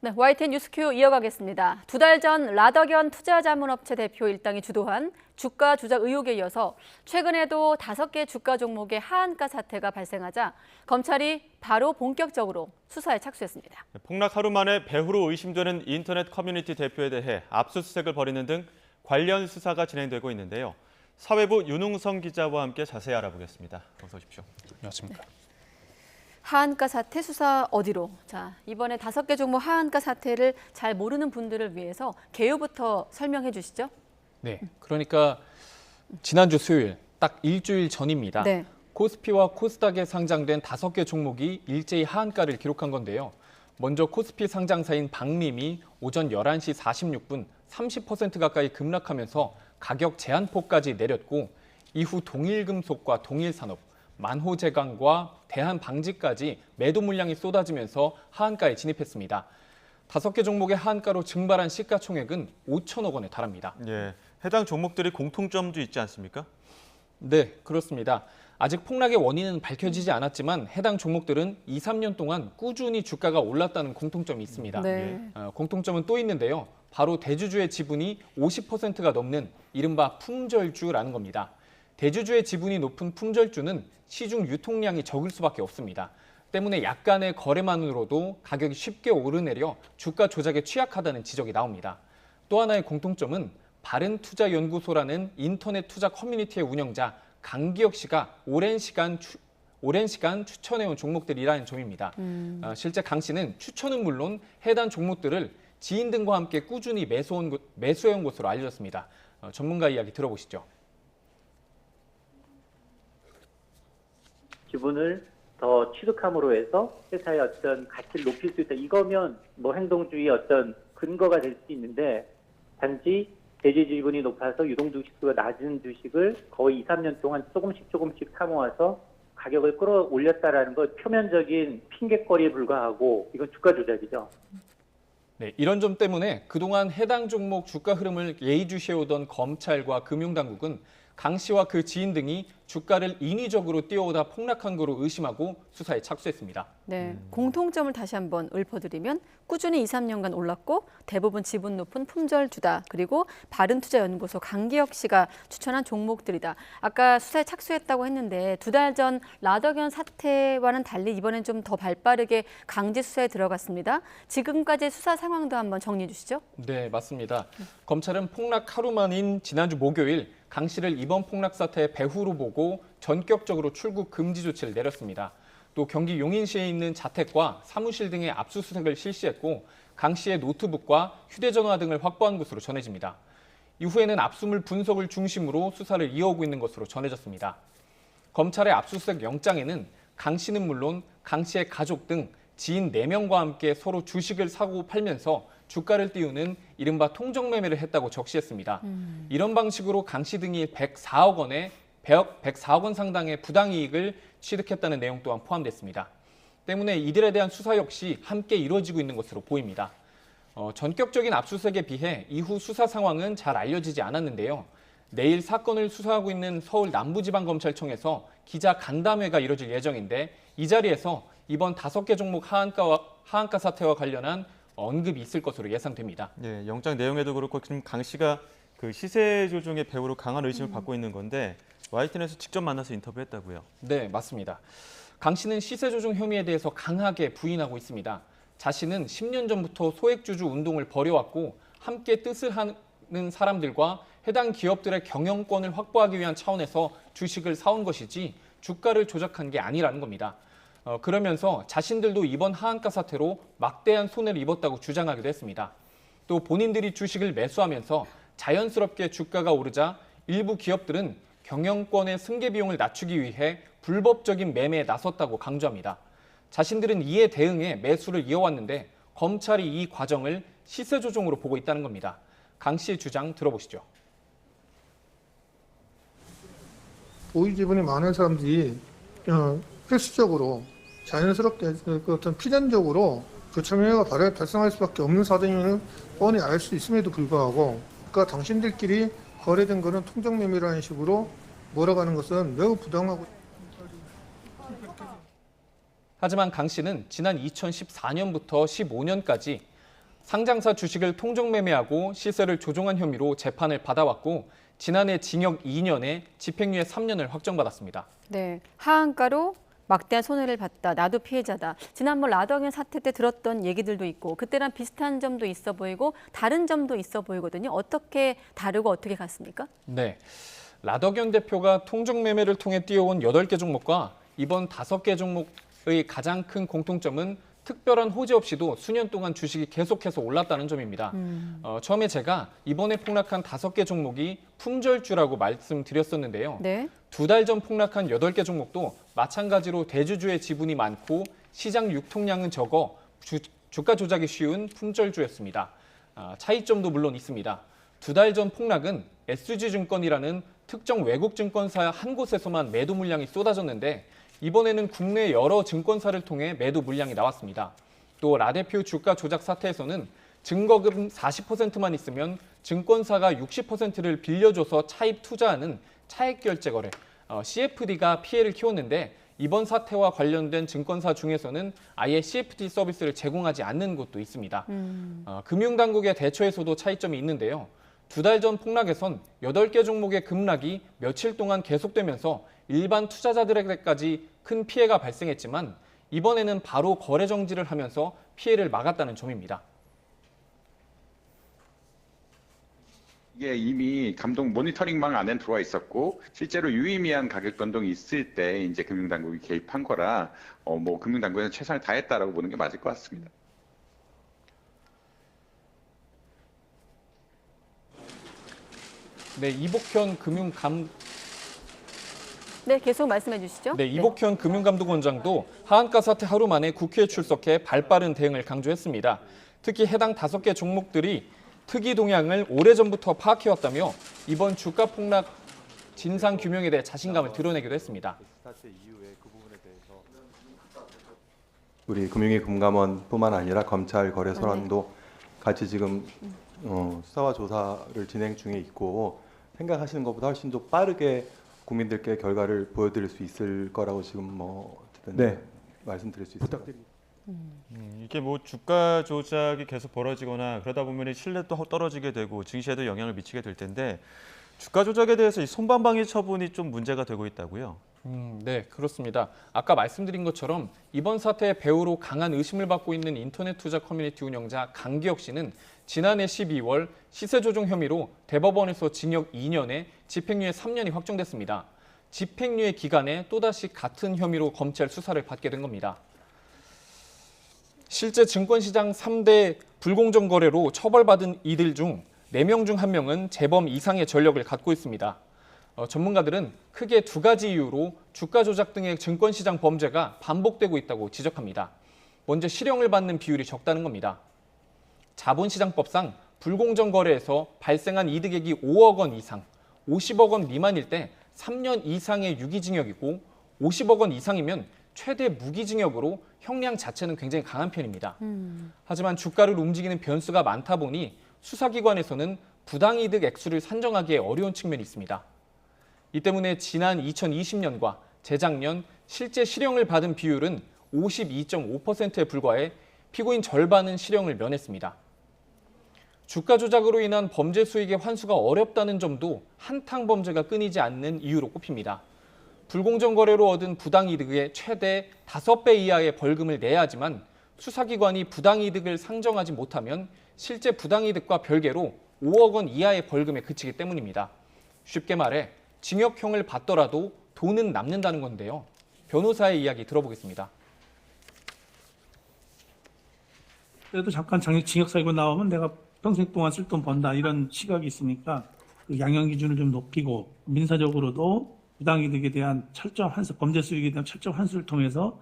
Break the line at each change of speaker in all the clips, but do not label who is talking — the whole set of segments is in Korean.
네, YTN 뉴스큐 이어가겠습니다. 2달 전 라더견 투자자문업체 대표 일당이 주도한 주가 조작 의혹에 이어서 최근에도 5개 주가 종목의 하한가 사태가 발생하자 검찰이 바로 본격적으로 수사에 착수했습니다.
폭락 하루 만에 배후로 의심되는 인터넷 커뮤니티 대표에 대해 압수수색을 벌이는 등 관련 수사가 진행되고 있는데요. 사회부 윤웅성 기자와 함께 자세히 알아보겠습니다. 어서 오십시오.
안녕하십니까.
네. 하한가 사태 수사 어디로? 자, 이번에 5개 종목 하한가 사태를 잘 모르는 분들을 위해서 개요부터 설명해 주시죠.
네, 그러니까 지난주 수요일 딱 일주일 전입니다.
네.
코스피와 코스닥에 상장된 5개 종목이 일제히 하한가를 기록한 건데요. 먼저 코스피 상장사인 박림이 오전 11시 46분 30% 가까이 급락하면서 가격 제한폭까지 내렸고 이후 동일금속과 동일산업, 만호제강과 대한방직까지 매도 물량이 쏟아지면서 하한가에 진입했습니다. 5개 종목의 하한가로 증발한 시가총액은 5천억 원에 달합니다.
예, 해당 종목들이 공통점도 있지 않습니까?
네, 그렇습니다. 아직 폭락의 원인은 밝혀지지 않았지만 해당 종목들은 2, 3년 동안 꾸준히 주가가 올랐다는 공통점이 있습니다.
네.
공통점은 또 있는데요. 바로 대주주의 지분이 50%가 넘는 이른바 품절주라는 겁니다. 대주주의 지분이 높은 품절주는 시중 유통량이 적을 수밖에 없습니다. 때문에 약간의 거래만으로도 가격이 쉽게 오르내려 주가 조작에 취약하다는 지적이 나옵니다. 또 하나의 공통점은 바른투자연구소라는 인터넷 투자 커뮤니티의 운영자 강기혁 씨가 오랜 시간 추천해온 종목들이라는 점입니다. 실제 강 씨는 추천은 물론 해당 종목들을 지인 등과 함께 꾸준히 매수해온 것으로 알려졌습니다. 전문가 이야기 들어보시죠.
기분을 더 취득함으로 해서 회사의 어떤 가치를 높일 수 있다. 이거면 뭐 행동주의 어떤 근거가 될 수 있는데 단지 대주 지분이 높아서 유동 주식수가 낮은 주식을 거의 2, 3년 동안 조금씩 사모아서 가격을 끌어올렸다라는 것 표면적인 핑계거리에 불과하고 이건 주가 조작이죠.
네, 이런 점 때문에 그동안 해당 종목 주가 흐름을 예의주시해오던 검찰과 금융당국은 강 씨와 그 지인 등이 주가를 인위적으로 띄워오다 폭락한 거로 의심하고 수사에 착수했습니다.
네, 공통점을 다시 한번 읊어드리면 꾸준히 2, 3년간 올랐고 대부분 지분 높은 품절주다. 그리고 바른투자연구소 강기혁 씨가 추천한 종목들이다. 아까 수사에 착수했다고 했는데 2달 전 라더견 사태와는 달리 이번엔 좀 더 발빠르게 강제 수사에 들어갔습니다. 지금까지의 수사 상황도 한번 정리해 주시죠.
네, 맞습니다. 검찰은 폭락 하루 만인 지난주 목요일 강 씨를 이번 폭락 사태의 배후로 보고 전격적으로 출국 금지 조치를 내렸습니다. 또 경기 용인시에 있는 자택과 사무실 등의 압수수색을 실시했고 강 씨의 노트북과 휴대전화 등을 확보한 것으로 전해집니다. 이후에는 압수물 분석을 중심으로 수사를 이어오고 있는 것으로 전해졌습니다. 검찰의 압수수색 영장에는 강 씨는 물론 강 씨의 가족 등 지인 4명과 함께 서로 주식을 사고 팔면서 주가를 띄우는 이른바 통정매매를 했다고 적시했습니다. 이런 방식으로 강 씨 등이 104억 원 상당의 부당이익을 취득했다는 내용 또한 포함됐습니다. 때문에 이들에 대한 수사 역시 함께 이루어지고 있는 것으로 보입니다. 전격적인 압수수색에 비해 이후 수사 상황은 잘 알려지지 않았는데요. 내일 사건을 수사하고 있는 서울 남부지방검찰청에서 기자 간담회가 이뤄질 예정인데 이 자리에서 이번 5개 종목 하한가 사태와 관련한 언급이 있을 것으로 예상됩니다.
예, 영장 내용에도 그렇고 지금 강 씨가 그 시세 조종의 배후로 강한 의심을 받고 있는 건데 YTN에서 직접 만나서 인터뷰했다고요?
네, 맞습니다. 강 씨는 시세 조종 혐의에 대해서 강하게 부인하고 있습니다. 자신은 10년 전부터 소액주주 운동을 벌여왔고 함께 뜻을 하는 사람들과 해당 기업들의 경영권을 확보하기 위한 차원에서 주식을 사온 것이지 주가를 조작한 게 아니라는 겁니다. 그러면서 자신들도 이번 하한가 사태로 막대한 손해를 입었다고 주장하기도 했습니다. 또 본인들이 주식을 매수하면서 자연스럽게 주가가 오르자 일부 기업들은 경영권의 승계 비용을 낮추기 위해 불법적인 매매에 나섰다고 강조합니다. 자신들은 이에 대응해 매수를 이어왔는데 검찰이 이 과정을 시세 조종으로 보고 있다는 겁니다. 강 씨의 주장 들어보시죠.
보유 지분이 많은 사람들이 필수적으로 자연스럽게 어떤 필연적으로 교차매매가 발생할 수밖에 없는 사정임을 뻔히 알 수 있음에도 불구하고 그러니까 당신들끼리 거래된 것은 통정매매라는 식으로 몰아가는 것은 매우 부당하고.
하지만 강 씨는 지난 2014년부터 15년까지 상장사 주식을 통정매매하고 시세를 조종한 혐의로 재판을 받아왔고 지난해 징역 2년에 집행유예 3년을 확정받았습니다.
네, 하한가로 막대한 손해를 봤다. 나도 피해자다. 지난번 라더견 사태 때 들었던 얘기들도 있고 그때랑 비슷한 점도 있어 보이고 다른 점도 있어 보이거든요. 어떻게 다르고 어떻게 같습니까?
네, 라더견 대표가 통정매매를 통해 띄워온 8개 종목과 이번 5개 종목의 가장 큰 공통점은 특별한 호재 없이도 수년 동안 주식이 계속해서 올랐다는 점입니다. 처음에 제가 이번에 폭락한 5개 종목이 품절주라고 말씀드렸었는데요.
네.
2달 전 폭락한 8개 종목도 마찬가지로 대주주의 지분이 많고 시장 유통량은 적어 주가 조작이 쉬운 품절주였습니다. 차이점도 물론 있습니다. 2달 전 폭락은 SG증권이라는 특정 외국 증권사 한 곳에서만 매도 물량이 쏟아졌는데 이번에는 국내 여러 증권사를 통해 매도 물량이 나왔습니다. 또 라 대표 주가 조작 사태에서는 증거금 40%만 있으면 증권사가 60%를 빌려줘서 차입 투자하는 차액결제 거래, CFD가 피해를 키웠는데 이번 사태와 관련된 증권사 중에서는 아예 CFD 서비스를 제공하지 않는 곳도 있습니다. 금융당국의 대처에서도 차이점이 있는데요. 2달 전 폭락에선 8개 종목의 급락이 며칠 동안 계속되면서 일반 투자자들에게까지 큰 피해가 발생했지만 이번에는 바로 거래 정지를 하면서 피해를 막았다는 점입니다.
이게 이미 감독 모니터링망 안에 들어와 있었고 실제로 유의미한 가격 변동이 있을 때 이제 금융당국이 개입한 거라 뭐 금융당국은 최선을 다했다라고 보는 게 맞을 것 같습니다.
네, 이복현
네, 계속 말씀해 주시죠.
네, 이복현 금융감독원장도 하한가 사태 하루 만에 국회에 출석해 발빠른 대응을 강조했습니다. 특히 해당 5개 종목들이 특이 동향을 오래전부터 파악해왔다며 이번 주가 폭락 진상 규명에 대해 자신감을 드러내기도 했습니다.
우리 금융위 금감원뿐만 아니라 검찰 거래소랑도 같이 지금 수사와 조사를 진행 중에 있고 생각하시는 것보다 훨씬 더 빠르게 국민들께 결과를 보여드릴 수 있을 거라고 지금 어쨌든 말씀드릴 수 있습니다.
이게 뭐 주가 조작이 계속 벌어지거나 그러다 보면 신뢰도 떨어지게 되고 증시에도 영향을 미치게 될 텐데 주가 조작에 대해서 이 손방망이 처분이 좀 문제가 되고 있다고요?
네, 그렇습니다. 아까 말씀드린 것처럼 이번 사태의 배후로 강한 의심을 받고 있는 인터넷 투자 커뮤니티 운영자 강기혁 씨는 지난해 12월 시세 조종 혐의로 대법원에서 징역 2년에 집행유예 3년이 확정됐습니다. 집행유예 기간에 또다시 같은 혐의로 검찰 수사를 받게 된 겁니다. 실제 증권시장 3대 불공정 거래로 처벌받은 이들 중 4명 중 1명은 재범 이상의 전력을 갖고 있습니다. 전문가들은 크게 2가지 이유로 주가 조작 등의 증권시장 범죄가 반복되고 있다고 지적합니다. 먼저 실형을 받는 비율이 적다는 겁니다. 자본시장법상 불공정 거래에서 발생한 이득액이 5억 원 이상, 50억 원 미만일 때 3년 이상의 유기징역이고 50억 원 이상이면 최대 무기징역으로 형량 자체는 굉장히 강한 편입니다. 하지만 주가를 움직이는 변수가 많다 보니 수사기관에서는 부당이득 액수를 산정하기에 어려운 측면이 있습니다. 이 때문에 지난 2020년과 재작년 실제 실형을 받은 비율은 52.5%에 불과해 피고인 절반은 실형을 면했습니다. 주가 조작으로 인한 범죄 수익의 환수가 어렵다는 점도 한탕 범죄가 끊이지 않는 이유로 꼽힙니다. 불공정 거래로 얻은 부당이득의 최대 5배 이하의 벌금을 내야 하지만 수사기관이 부당이득을 상정하지 못하면 실제 부당이득과 별개로 5억 원 이하의 벌금에 그치기 때문입니다. 쉽게 말해 징역형을 받더라도 돈은 남는다는 건데요. 변호사의 이야기 들어보겠습니다.
그래도 잠깐 징역 살고 나오면 내가 평생 동안 쓸 돈 번다 이런 시각이 있으니까 그 양형 기준을 좀 높이고 민사적으로도 부당이득에 대한 철저한 환수, 범죄 수익에 대한 철저한 환수를 통해서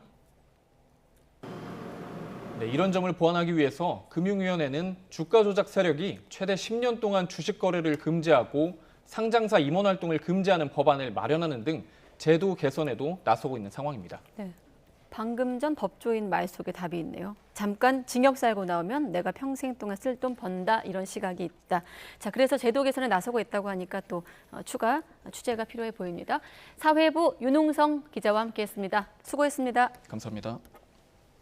이런 점을 보완하기 위해서 금융위원회는 주가 조작 세력이 최대 10년 동안 주식 거래를 금지하고 상장사 임원 활동을 금지하는 법안을 마련하는 등 제도 개선에도 나서고 있는 상황입니다.
네. 방금 전 법조인 말 속에 답이 있네요. 잠깐 징역 살고 나오면 내가 평생 동안 쓸 돈 번다 이런 시각이 있다. 자, 그래서 제도 개선에 나서고 있다고 하니까 또 추가 취재가 필요해 보입니다. 사회부 윤웅성 기자와 함께했습니다. 수고했습니다.
감사합니다.